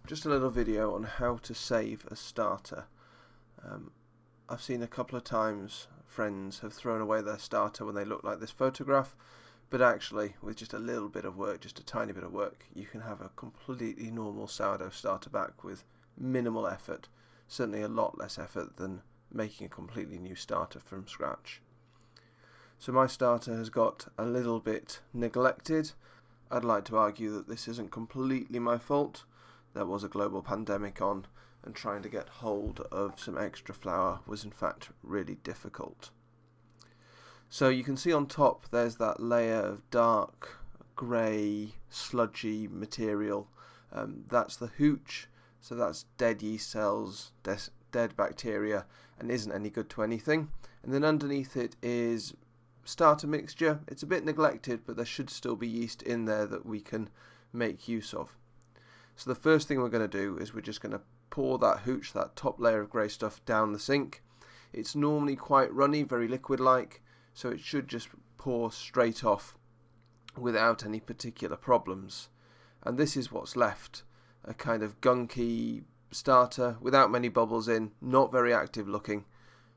Just a little video on how to save a starter. I've seen a couple of times friends have thrown away their starter when they look like this photograph, but actually with just a little bit of work, just a tiny bit of work, you can have a completely normal sourdough starter back with minimal effort, certainly a lot less effort than making a completely new starter from scratch. So my starter has got a little bit neglected. I'd like to argue that this isn't completely my fault. There was a global pandemic on, and trying to get hold of some extra flour was in fact really difficult. So you can see on top there's that layer of dark grey sludgy material. That's the hooch, so that's dead yeast cells, dead bacteria, and isn't any good to anything. And then underneath it is starter mixture. It's a bit neglected, but there should still be yeast in there that we can make use of. So the first thing we're going to do is we're just going to pour that hooch, that top layer of grey stuff, down the sink. It's normally quite runny, very liquid-like, so it should just pour straight off without any particular problems. And this is what's left, a kind of gunky starter without many bubbles in, not very active looking,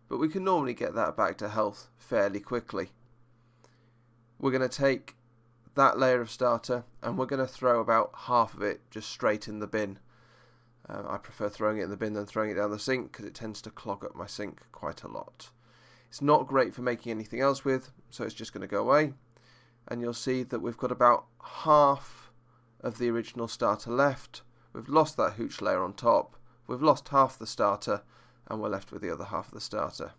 but we can normally get that back to health fairly quickly. We're going to take that layer of starter and we're going to throw about half of it just straight in the bin. I prefer throwing it in the bin than throwing it down the sink because it tends to clog up my sink quite a lot. It's not great for making anything else with, so it's just going to go away. And you'll see that we've got about half of the original starter left. We've lost that hooch layer on top. We've lost half the starter and we're left with the other half of the starter.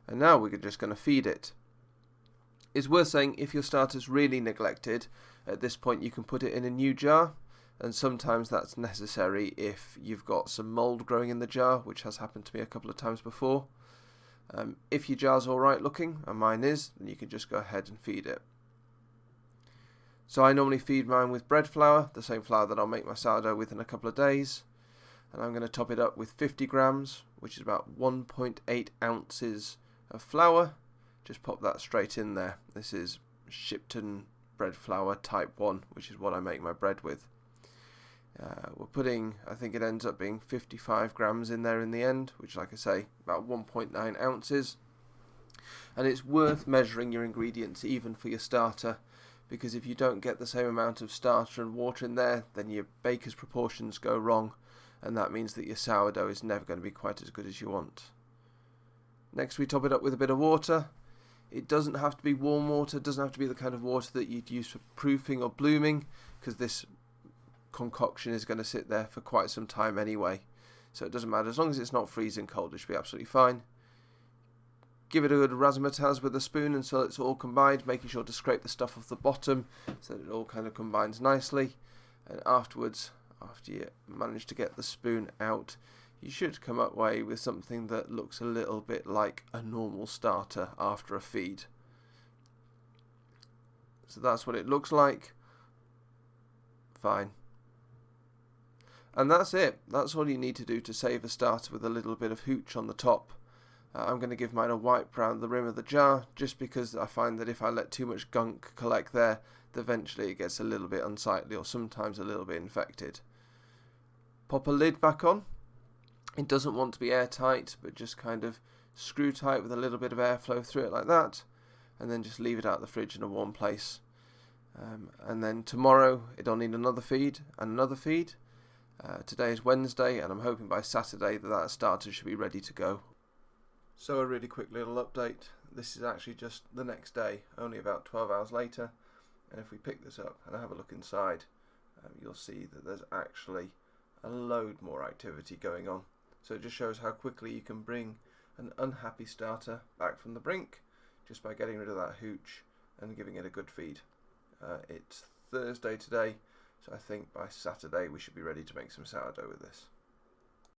And now we're just going to feed it. It's worth saying if your starter's really neglected, at this point you can put it in a new jar, and sometimes that's necessary if you've got some mould growing in the jar, which has happened to me a couple of times before. If your jar's alright looking, and mine is, then you can just go ahead and feed it. So I normally feed mine with bread flour, the same flour that I'll make my sourdough with in a couple of days. And I'm going to top it up with 50 grams, which is about 1.8 ounces of flour. Just pop that straight in there. This is Shipton bread flour type 1, which is what I make my bread with. We're putting, I think it ends up being 55 grams in there in the end, which, like I say, about 1.9 ounces. And it's worth measuring your ingredients even for your starter, because if you don't get the same amount of starter and water in there, then your baker's proportions go wrong, and that means that your sourdough is never going to be quite as good as you want. Next we top it up with a bit of water. It doesn't have to be warm water, it doesn't have to be the kind of water that you'd use for proofing or blooming, because this concoction is going to sit there for quite some time anyway, so it doesn't matter. As long as it's not freezing cold, it should be absolutely fine. Give it a good razzmatazz with a spoon until it's all combined, making sure to scrape the stuff off the bottom so that it all kind of combines nicely. And afterwards, after you manage to get the spoon out, you should come away with something that looks a little bit like a normal starter after a feed. So that's what it looks like. Fine. And that's it. That's all you need to do to save a starter with a little bit of hooch on the top. I'm going to give mine a wipe around the rim of the jar, just because I find that if I let too much gunk collect there, eventually it gets a little bit unsightly or sometimes a little bit infected. Pop a lid back on. It doesn't want to be airtight, but just kind of screw tight with a little bit of airflow through it like that, and then just leave it out of the fridge in a warm place. And then tomorrow it'll need another feed and another feed. Today is Wednesday, and I'm hoping by Saturday that starter should be ready to go. So a really quick little update. This is actually just the next day, only about 12 hours later, and if we pick this up and have a look inside, you'll see that there's actually a load more activity going on. So it just shows how quickly you can bring an unhappy starter back from the brink just by getting rid of that hooch and giving it a good feed. It's Thursday today, so I think by Saturday we should be ready to make some sourdough with this.